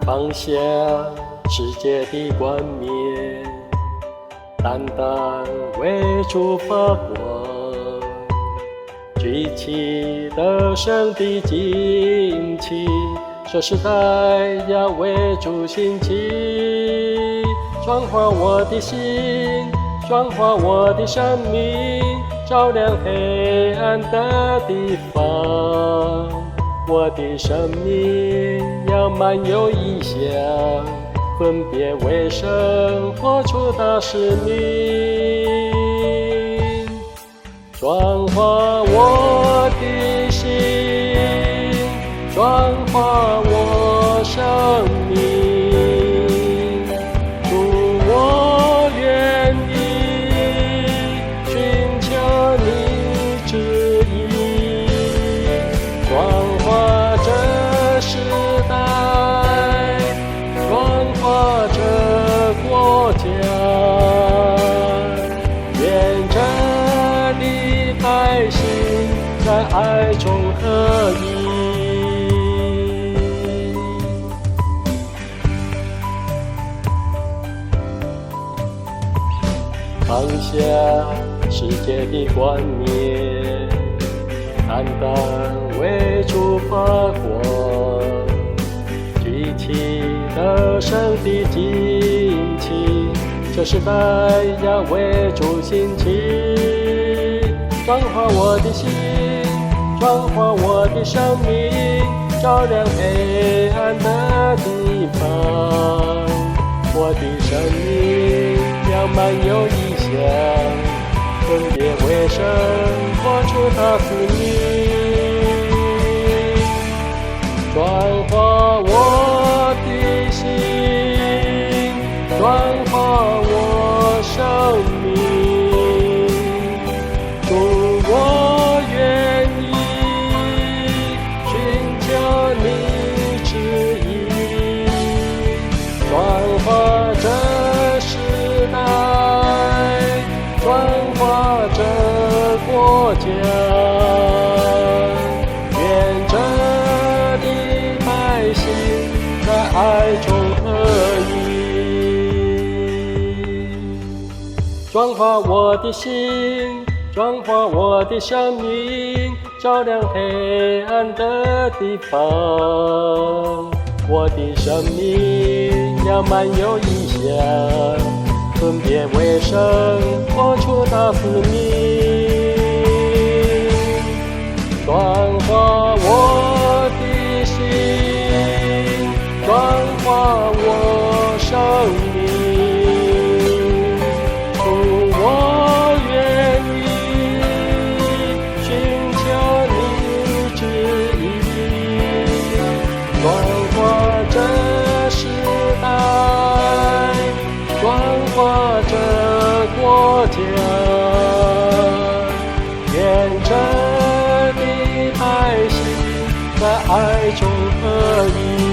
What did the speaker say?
放下世界的冠冕，单单为主发光，举起得胜的旌旗，这时代要为主兴起，转化我的心，转化我的生命，照亮黑暗的地方。我的生命要满有异象，分别为圣，活出大使命，转化我的心，转化我生命。主，我愿意寻求你旨意，转化这时代，转化这国家，愿这里百姓在爱中合一。放下世界的冠冕，单单为主发光，举起得胜的旌旗，这时代要为主兴起，转化我的心，转化我的生命，照亮黑暗的地方。我的生命要满有异象，分别为圣，活出大使命，转化我的心，转化我生命。主，我愿意寻求你旨意，转化这时代，转化这国家，愿这里百姓在爱中合一，转化我的心，转化我的生命，照亮黑暗的地方。我的生命要满有异象，分别为圣，活出大使命，转化我的心，转化我生命。主，我愿意寻求你旨意，转化这时代，转化这国家，愿这里百姓在爱中合一。